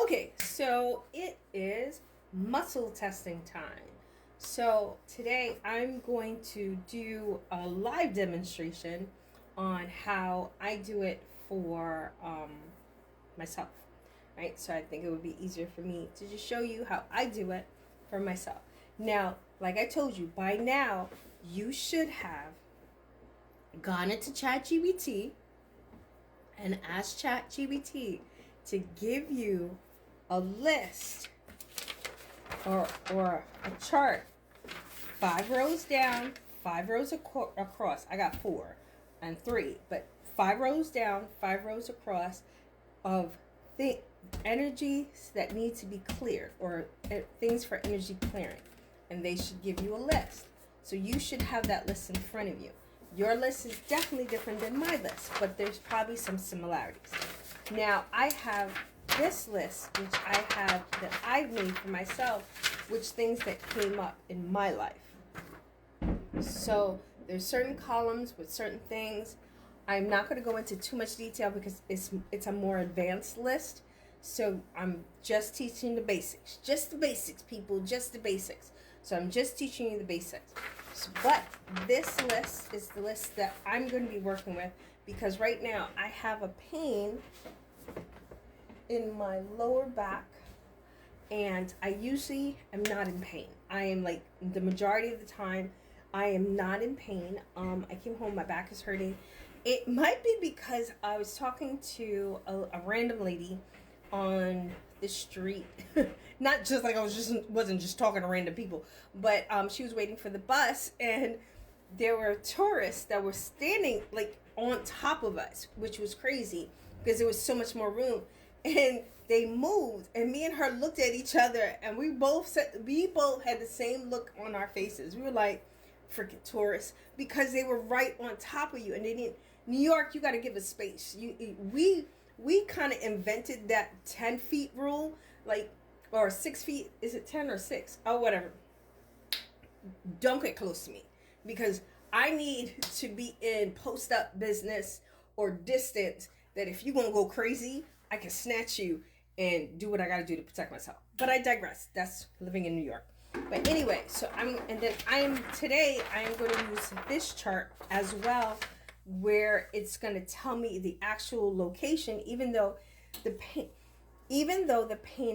Okay, so it is muscle testing time. So today I'm going to do a live demonstration on how I do it for myself. Right? So I think it would be easier for me to just show you how I do it for myself. Now, like I told you, by now you should have gone into ChatGPT and asked ChatGPT to give you a list or a chart, 5 rows down, 5 rows across. I got 4 and 3, but 5 rows down, 5 rows across of the energies that need to be cleared or things for energy clearing, and they should give you a list. So you should have that list in front of you. Your list is definitely different than my list, but there's probably some similarities. Now I have this list, which that I've made for myself, which things that came up in my life. So there's certain columns with certain things. I'm not going to go into too much detail because it's a more advanced list. So I'm just teaching the basics. Just the basics, people. Just the basics. So I'm just teaching you the basics. But this list is the list that I'm going to be working with because right now I have a pain in my lower back, and I usually am not in pain. I am like the majority of the time I am not in pain. I came home, my back is hurting. It might be because I was talking to a random lady on the street. Not just like wasn't just talking to random people, but she was waiting for the bus, and there were tourists that were standing like on top of us, which was crazy because there was so much more room. And they moved, and me and her looked at each other, and we both had the same look on our faces. We were like, freaking tourists, because they were right on top of you, and they didn't. New York, you got to give us space. We kind of invented that 10 feet rule, like, or 6 feet. Is it 10 or 6? Oh, whatever. Don't get close to me because I need to be in post up business or distance. That if you want to go crazy, I can snatch you and do what I got to do to protect myself. But I digress. That's living in New York. But anyway, so I am going to use this chart as well, where it's going to tell me the actual location, even though the pain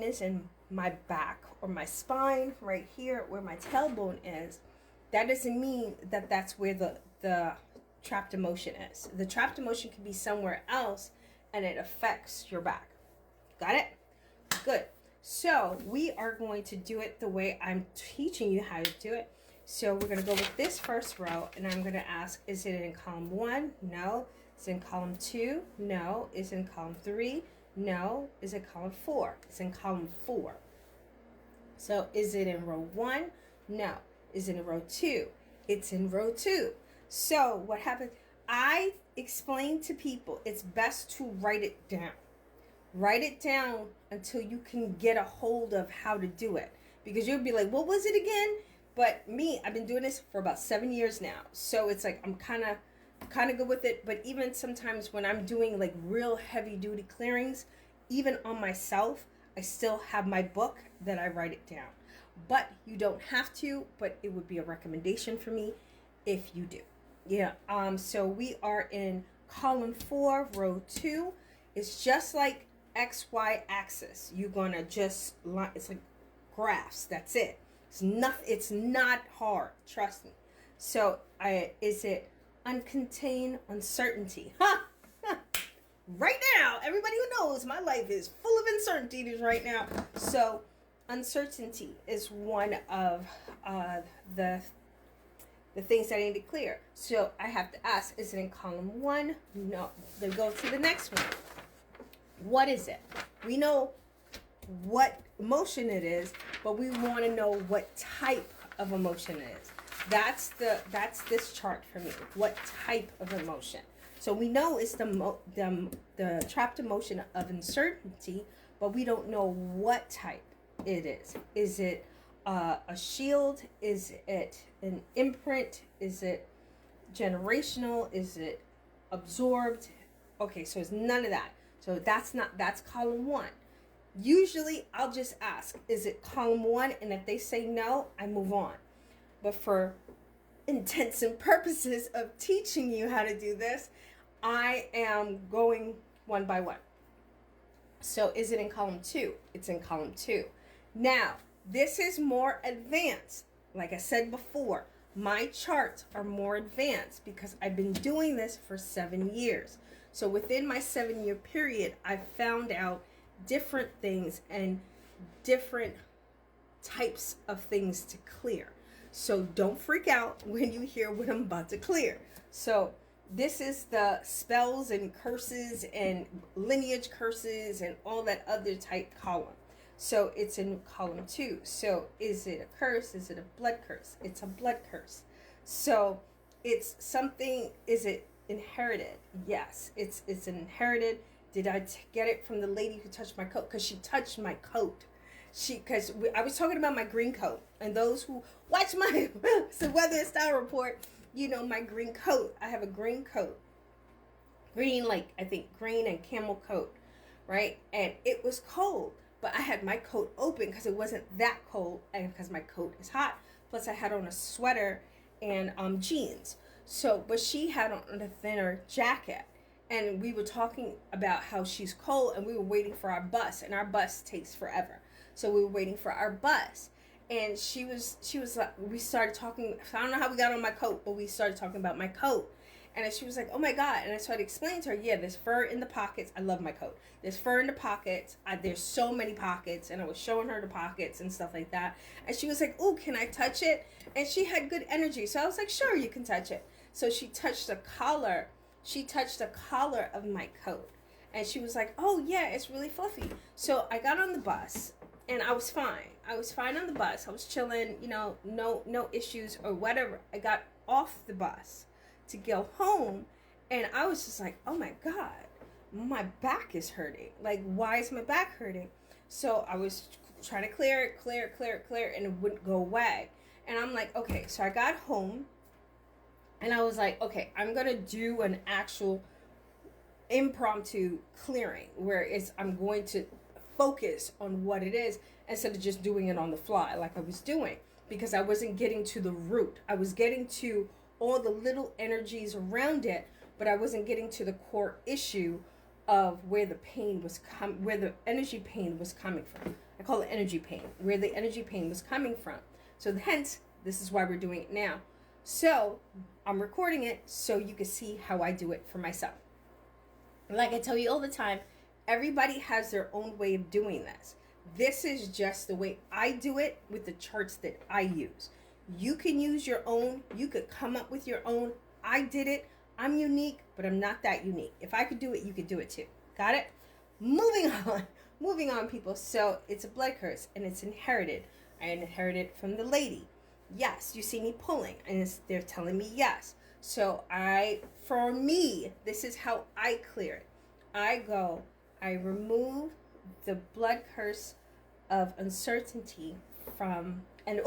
is in my back or my spine right here where my tailbone is. That doesn't mean that that's where the trapped emotion is. The trapped emotion could be somewhere else, and it affects your back. Got it? Good. So we are going to do it the way I'm teaching you how to do it. So we're going to go with this first row, and I'm going to ask, is it in column 1? No. Is it in column 2? No. Is it in column 3? No. Is it column 4? It's in column 4. So is it in row 1? No. Is it in row 2? It's in row 2. So what happens? I explain to people it's best to write it down. Write it down until you can get a hold of how to do it. Because you'll be like, what was it again? But me, I've been doing this for about 7 years now. So it's like I'm kind of good with it. But even sometimes when I'm doing like real heavy duty clearings, even on myself, I still have my book that I write it down. But you don't have to, but it would be a recommendation for me if you do. Yeah. So we are in column 4, row 2. It's just like XY axis. You're gonna just line. It's like graphs. That's it. It's not hard. Trust me. So is it uncontained uncertainty? Ha! Right now, everybody who knows my life is full of uncertainties right now. So uncertainty is one of the things that I need to clear. So I have to ask, is it in column 1? No. Then go to the next one. What is it? We know what emotion it is, but we want to know what type of emotion it is. That's this chart for me. What type of emotion? So we know it's the trapped emotion of uncertainty, but we don't know what type it is. Is it a shield? Is it an imprint? Is it generational? Is it absorbed? Okay, so it's none of that. So that's column 1. Usually I'll just ask, is it column 1? And if they say no, I move on. But for intents and purposes of teaching you how to do this, I am going one by one. So is it in column 2? It's in column 2. Now, this is more advanced. Like I said before, my charts are more advanced because I've been doing this for 7 years. So within my 7-year period, I found out different things and different types of things to clear. So don't freak out when you hear what I'm about to clear. So this is the spells and curses and lineage curses and all that other type column. So it's in column 2. So is it a curse? Is it a blood curse? It's a blood curse. So it's something, is it inherited? Yes, it's inherited. Did I get it from the lady who touched my coat? Because she touched my coat. Because I was talking about my green coat. And those who watch my so weather and style report, you know my green coat. I have a green coat. Green, like I think green and camel coat, right? And it was cold. But I had my coat open because it wasn't that cold, and because my coat is hot. Plus, I had on a sweater and jeans. So, but she had on a thinner jacket, and we were talking about how she's cold, and we were waiting for our bus, and our bus takes forever. So we were waiting for our bus, and she was like, we started talking. I don't know how we got on my coat, but we started talking about my coat. And she was like, oh my God. And I started explaining to her, yeah, there's fur in the pockets. I love my coat. There's fur in the pockets. There's so many pockets. And I was showing her the pockets and stuff like that. And she was like, oh, can I touch it? And she had good energy. So I was like, sure, you can touch it. So she touched the collar. She touched the collar of my coat. And she was like, oh, yeah, it's really fluffy. So I got on the bus and I was fine. I was fine on the bus. I was chilling, you know, no issues or whatever. I got off the bus to go home, and I was just like, oh my God, my back is hurting. Like, why is my back hurting? So I was trying to clear it, and it wouldn't go away. And I'm like, okay, so I got home, and I was like, okay, I'm gonna do an actual impromptu clearing, where I'm going to focus on what it is instead of just doing it on the fly like I was doing, because I wasn't getting to the root. I was getting to all the little energies around it, but I wasn't getting to the core issue of where the pain was where the energy pain was coming from. I call it energy pain, where the energy pain was coming from. So hence, this is why we're doing it now. So I'm recording it so you can see how I do it for myself. Like I tell you all the time, everybody has their own way of doing this. This is just the way I do it with the charts that I use. You can use your own. You could come up with your own. I did it. I'm unique, but I'm not that unique. If I could do it, you could do it too. Got it? Moving on. Moving on, people. So it's a blood curse, and it's inherited. I inherited it from the lady. Yes, you see me pulling, and they're telling me yes. So for me, this is how I clear it. I remove the blood curse of uncertainty from, and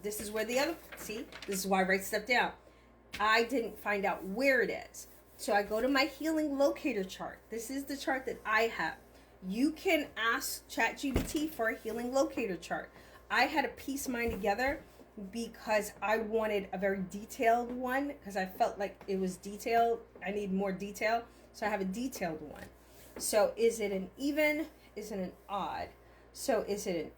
this is where this is why I write stuff down. I didn't find out where it is. So I go to my healing locator chart. This is the chart that I have. You can ask ChatGPT for a healing locator chart. I had to piece mine together because I wanted a very detailed one, because I felt like it was detailed. I need more detail. So I have a detailed one. So is it an even? Is it an odd? So is it an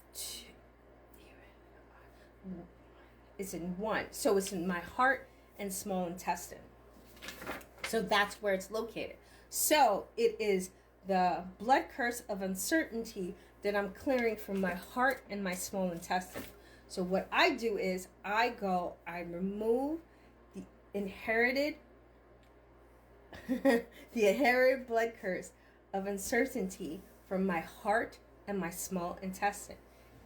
it's in 1. So it's in my heart and small intestine. So that's where it's located. So it is the blood curse of uncertainty that I'm clearing from my heart and my small intestine. So what I do is I remove the inherited blood curse of uncertainty from my heart and my small intestine.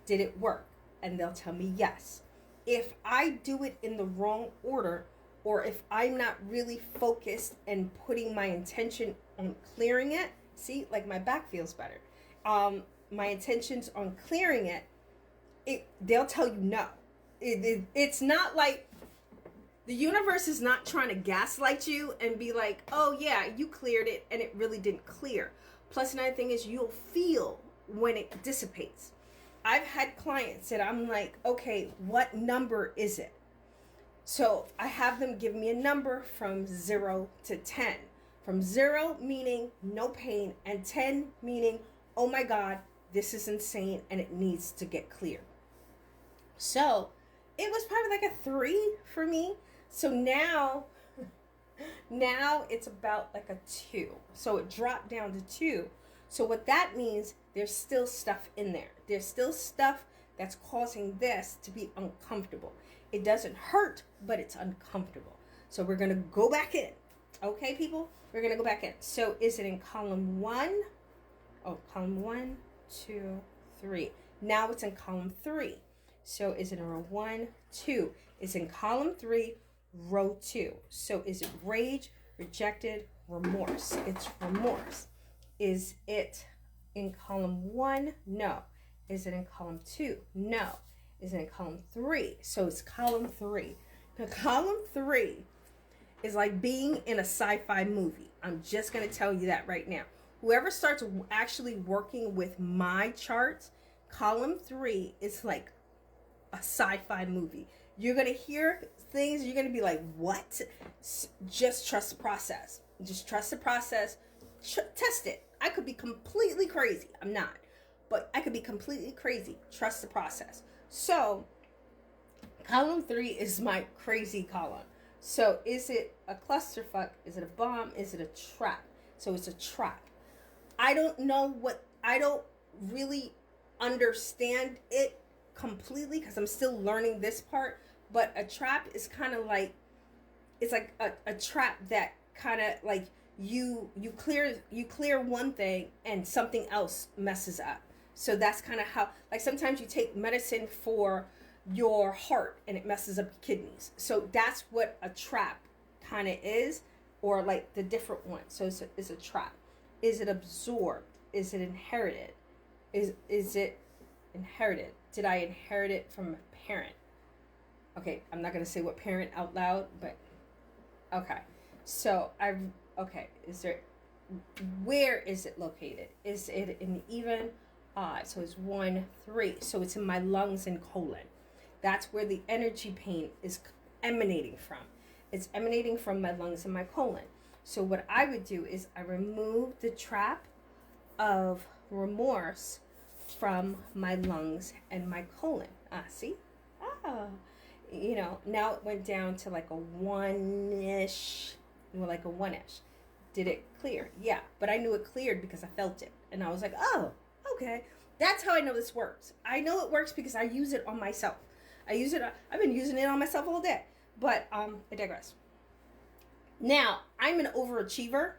Did it work? And they'll tell me yes. If I do it in the wrong order, or if I'm not really focused and putting my intention on clearing it, see, like my back feels better. My intentions on clearing it, they'll tell you no. It's not like the universe is not trying to gaslight you and be like, oh yeah, you cleared it and it really didn't clear. Plus another thing is you'll feel when it dissipates. I've had clients that I'm like, okay, what number is it? So I have them give me a number from 0 to 10. From 0 meaning no pain, and 10 meaning, oh my God, this is insane and it needs to get clear. So it was probably like a 3 for me. So now it's about like a 2. So it dropped down to 2. So what that means, there's still stuff in there. There's still stuff that's causing this to be uncomfortable. It doesn't hurt, but it's uncomfortable. So we're going to go back in. Okay, people? We're going to go back in. So is it in column 1? Oh, column 1, 2, 3. Now it's in column 3. So is it in row 1, 2? It's in column 3, row 2. So is it rage, rejected, remorse? It's remorse. Is it in column 1? No. Is it in column 2? No. Is it in column 3? So it's column 3. Now, column 3 is like being in a sci-fi movie. I'm just going to tell you that right now. Whoever starts actually working with my charts, column 3 is like a sci-fi movie. You're going to hear things, you're going to be like, what? Just trust the process. Just trust the process. Test it. I could be completely crazy. I'm not. But I could be completely crazy. Trust the process. So, column 3 is my crazy column. So, is it a clusterfuck? Is it a bomb? Is it a trap? So, it's a trap. I don't really understand it completely because I'm still learning this part. But a trap is kind of like, it's like a trap that kind of like you clear one thing and something else messes up. So that's kind of how, like sometimes you take medicine for your heart and it messes up your kidneys. So that's what a trap kind of is, or like the different ones. So it's a trap. Is it absorbed? Is it inherited? Is it inherited? Did I inherit it from a parent? Okay, I'm not going to say what parent out loud, but okay. So where is it located? Is it in even odd? So it's 1, 3. So it's in my lungs and colon. That's where the energy pain is emanating from. It's emanating from my lungs and my colon. So what I would do is I remove the trap of remorse from my lungs and my colon. See? Now it went down to like a 1-ish. Like a 1-ish. Did it clear? Yeah, but I knew it cleared because I felt it. And I was like, oh, okay. That's how I know this works. I know it works because I use it on myself. I've been using it on myself all day. But I digress. Now, I'm an overachiever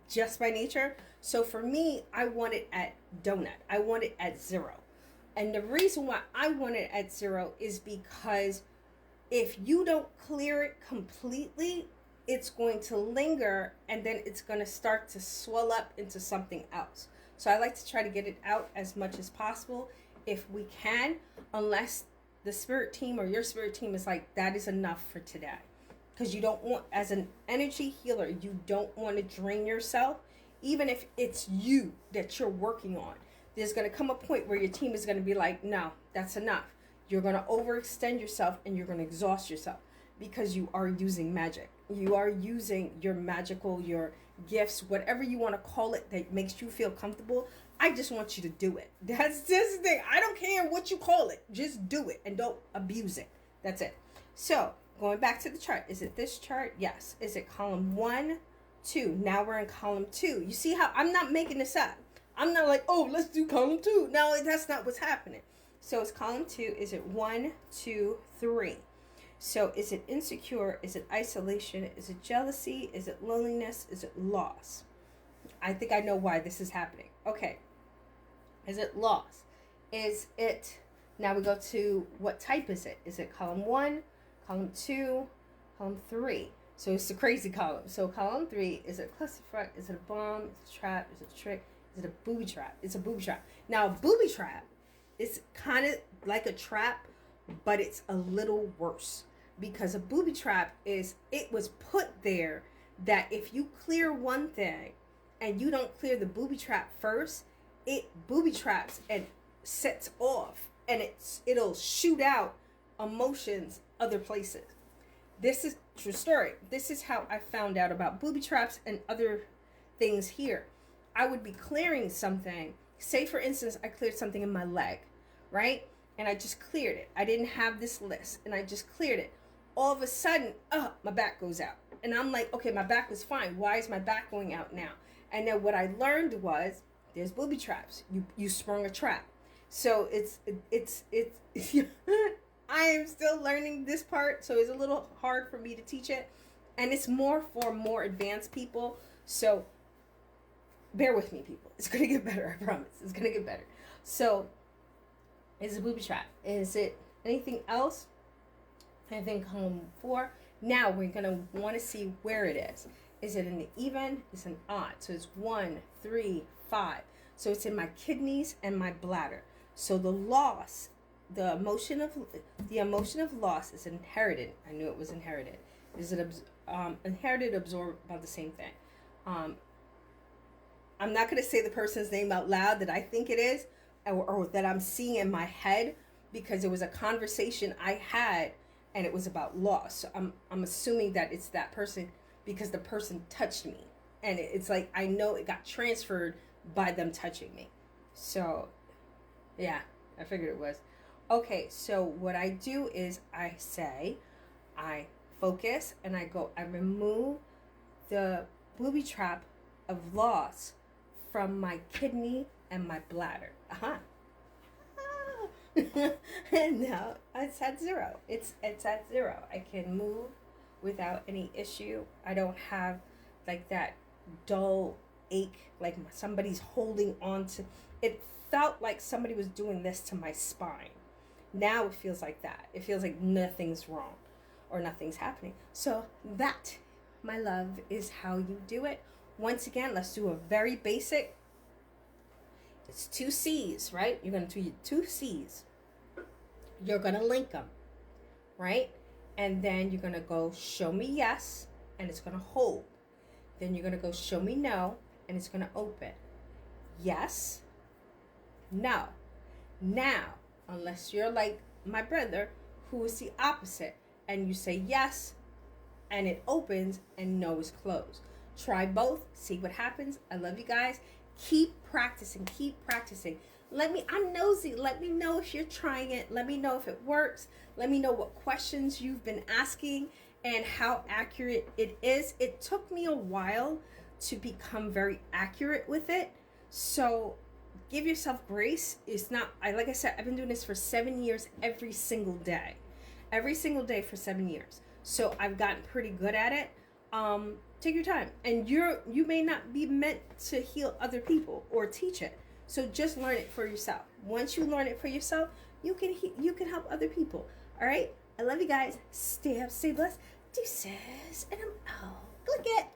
just by nature. So for me, I want it at donut. I want it at 0. And the reason why I want it at 0 is because if you don't clear it completely, it's going to linger and then it's going to start to swell up into something else. So I like to try to get it out as much as possible if we can, unless the spirit team or your spirit team is like, that is enough for today. Because you don't want, as an energy healer, you don't want to drain yourself, even if it's you that you're working on. There's going to come a point where your team is going to be like, no, that's enough. You're going to overextend yourself and you're going to exhaust yourself because you are using magic. You are using your magical, your gifts, whatever you want to call it that makes you feel comfortable. I just want you to do it. That's just the thing. I don't care what you call it. Just do it and don't abuse it. That's it. So going back to the chart. Is it this chart? Yes. Is it column 1, 2? Now we're in column 2. You see how I'm not making this up. I'm not like, oh, let's do column 2. No, that's not what's happening. So it's column 2. Is it 1, 2, 3? So is it insecure? Is it isolation? Is it jealousy? Is it loneliness? Is it loss? I think I know why this is happening. Okay. Is it loss? Is it, now we go to what type is it? Is it column 1, column 2, column 3? So it's the crazy column. So column 3, is it a clusterfuck? Is it a bomb? Is it a trap? Is it a trick? Is it a booby trap? It's a booby trap. Now, a booby trap is kind of like a trap, but it's a little worse. Because a booby trap is, it was put there that if you clear one thing and you don't clear the booby trap first, it booby traps and sets off, and it'll shoot out emotions other places. This is true story. This is how I found out about booby traps and other things here. I would be clearing something. Say, for instance, I cleared something in my leg, right? And I just cleared it. I didn't have this list, and I just cleared it. All of a sudden, my back goes out. And I'm like, okay, my back was fine. Why is my back going out now? And then what I learned was there's booby traps. You sprung a trap. So it's I am still learning this part, so it's a little hard for me to teach it. And it's more for more advanced people. So bear with me, people. It's going to get better, I promise. It's going to get better. So it's a booby trap. Is it anything else? Anything column 4? Now we're going to want to see where it is. Is it an even? It's an odd. So it's 1, 3, 5. So it's in my kidneys and my bladder. So the loss, the emotion of loss is inherited. I knew it was inherited. Is it inherited, absorbed, about the same thing? I'm not going to say the person's name out loud that I think it is, or that I'm seeing in my head, because it was a conversation I had and it was about loss. So I'm assuming that it's that person because the person touched me, and it's like I know it got transferred by them touching me. So yeah, I figured it was. Okay, so what I do is I focus and I remove the booby trap of loss from my kidney and my bladder. And now it's at 0. It's at 0. I can move without any issue. I don't have like that dull ache, like somebody's holding on to. It felt like somebody was doing this to my spine. Now it feels like that. It feels like nothing's wrong or nothing's happening. So that, my love, is how you do it. Once again, let's do a very basic. It's 2 C's, right? You're going to do 2 C's. You're going to link them, right? And then you're going to go show me yes, and it's going to hold. Then you're going to go show me no, and it's going to open. Yes, no. Now, unless you're like my brother, who is the opposite, and you say yes, and it opens, and no is closed. Try both, see what happens. I love you guys. Keep practicing. I'm nosy. Let me know if you're trying it. Let me know if it works. Let me know what questions you've been asking and how accurate it is. It took me a while to become very accurate with it. So give yourself grace. It's not, like I said, I've been doing this for 7 years every single day. Every single day for 7 years. So I've gotten pretty good at it. Take your time, and you may not be meant to heal other people or teach it. So just learn it for yourself. Once you learn it for yourself, you can help other people. All right. I love you guys. Stay up, stay blessed. Deuces, and I'm out. Look it.